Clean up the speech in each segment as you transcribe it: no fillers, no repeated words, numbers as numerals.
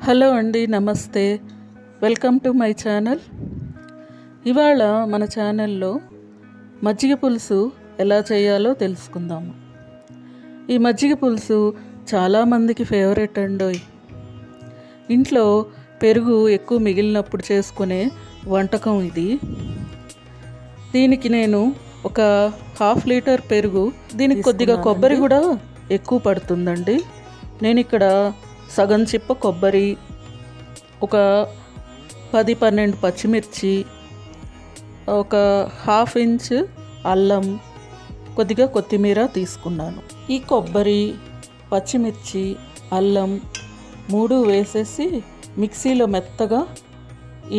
Hello అండి, నమస్తే. Welcome to my channel. ఇవాళ మన ఛానల్లో మజ్జిగ పులుసు ఎలా చేయాలో తెలుసుకుందాము. ఈ మజ్జిగ పులుసు చాలామందికి ఫేవరెట్ అండోయ్. ఇంట్లో పెరుగు ఎక్కువ మిగిలినప్పుడు చేసుకునే వంటకం ఇది. దీనికి నేను ఒక 1/2 లీటర్ పెరుగు, దీనికి కొద్దిగా కొబ్బరి కూడా ఎక్కువ పడుతుందండి. నేను ఇక్కడ సగం చిప్ప కొబ్బరి, ఒక 10-12 పచ్చిమిర్చి, ఒక 1/2 ఇంచ్ అల్లం, కొద్దిగా కొత్తిమీర తీసుకున్నాను. ఈ కొబ్బరి, పచ్చిమిర్చి, అల్లం 3 వేసేసి మిక్సీలో మెత్తగా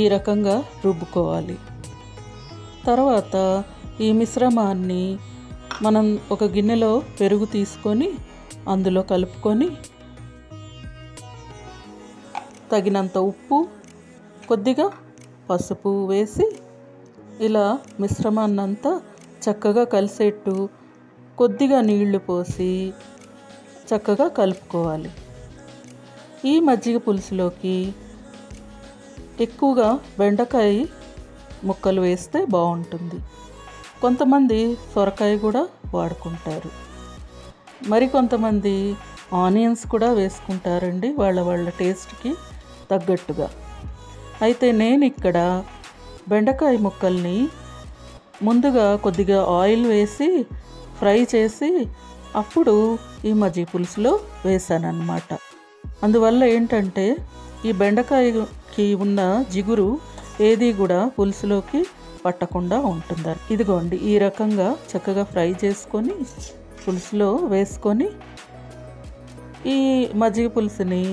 ఈ రకంగా రుబ్బుకోవాలి. తర్వాత ఈ మిశ్రమాన్ని మనం ఒక గిన్నెలో పెరుగు తీసుకొని అందులో కలుపుకొని తగినంత ఉప్పు, కొద్దిగా పసుపు వేసి ఇలా మిశ్రమాన్నంతా చక్కగా కలిసేట్టు కొద్దిగా నీళ్లు పోసి చక్కగా కలుపుకోవాలి. ఈ మజ్జిగ పులుసులోకి ఎక్కువగా బెండకాయ ముక్కలు వేస్తే బాగుంటుంది. కొంతమంది సొరకాయ కూడా వాడుకుంటారు. మరికొంతమంది ఆనియన్స్ కూడా వేసుకుంటారండి, వాళ్ళ టేస్ట్కి తగ్గట్టుగా. అయితే నేను ఇక్కడ బెండకాయ ముక్కల్ని ముందుగా కొద్దిగా ఆయిల్ వేసి ఫ్రై చేసి అప్పుడు ఈ మజ్జిగ పులుసులో వేసానన్నమాట. అందువల్ల ఏంటంటే ఈ బెండకాయకి ఉన్న జిగురు ఏది కూడా పులుసులోకి పట్టకుండా ఉంటుంది. ఇదిగోండి, ఈ రకంగా చక్కగా ఫ్రై చేసుకొని పులుసులో వేసుకొని ఈ మజ్జిగ పులుసుని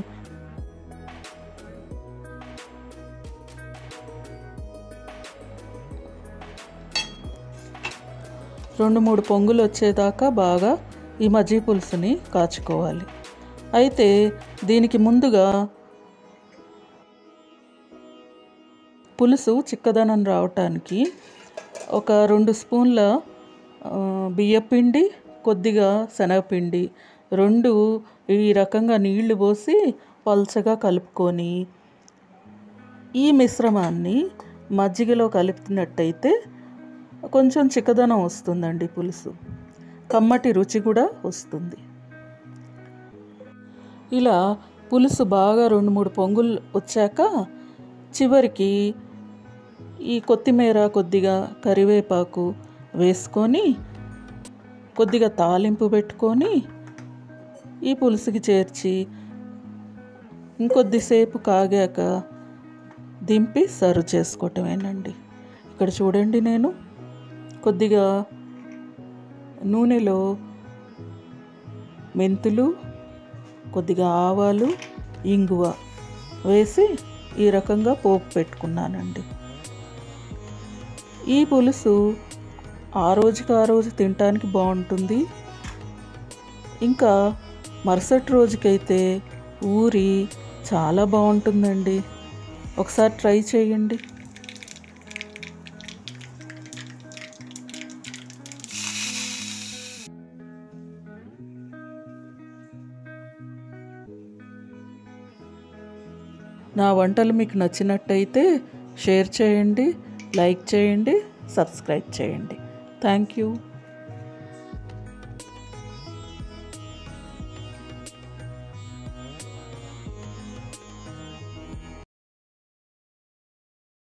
రెండు మూడు పొంగులు వచ్చేదాకా బాగా ఈ మజ్జిగ పులుసుని కాచుకోవాలి. అయితే దీనికి ముందుగా పులుసు చిక్కదనం రావటానికి ఒక 2 స్పూన్ల బియ్యపిండి, కొద్దిగా శనగపిండి 2 ఈ రకంగా నీళ్లు పోసి పల్చగా కలుపుకొని ఈ మిశ్రమాన్ని మజ్జిగలో కలిపినట్టయితే కొంచెం చిక్కదనం వస్తుందండి. పులుసు కమ్మటి రుచి కూడా వస్తుంది. ఇలా పులుసు బాగా 2-3 పొంగులు వచ్చాక చివరికి ఈ కొత్తిమీర, కొద్దిగా కరివేపాకు వేసుకొని కొద్దిగా తాలింపు పెట్టుకొని ఈ పులుసుకి చేర్చి ఇంకొద్దిసేపు కాగాక దింపి సర్వ్ చేసుకోవటమేనండి. ఇక్కడ చూడండి, నేను కొద్దిగా నూనెలో మెంతులు, కొద్దిగా ఆవాలు, ఇంగువ వేసి ఈ రకంగా పోపు పెట్టుకున్నానండి. ఈ పులుసు ఆ రోజు తినటానికి బాగుంటుంది. ఇంకా మరుసటి రోజుకైతే ఊరి చాలా బాగుంటుందండి. ఒకసారి ట్రై చేయండి. నా వంటలు మీకు నచ్చినట్టయితే షేర్ చేయండి, లైక్ చేయండి, సబ్స్క్రైబ్ చేయండి. Thank you.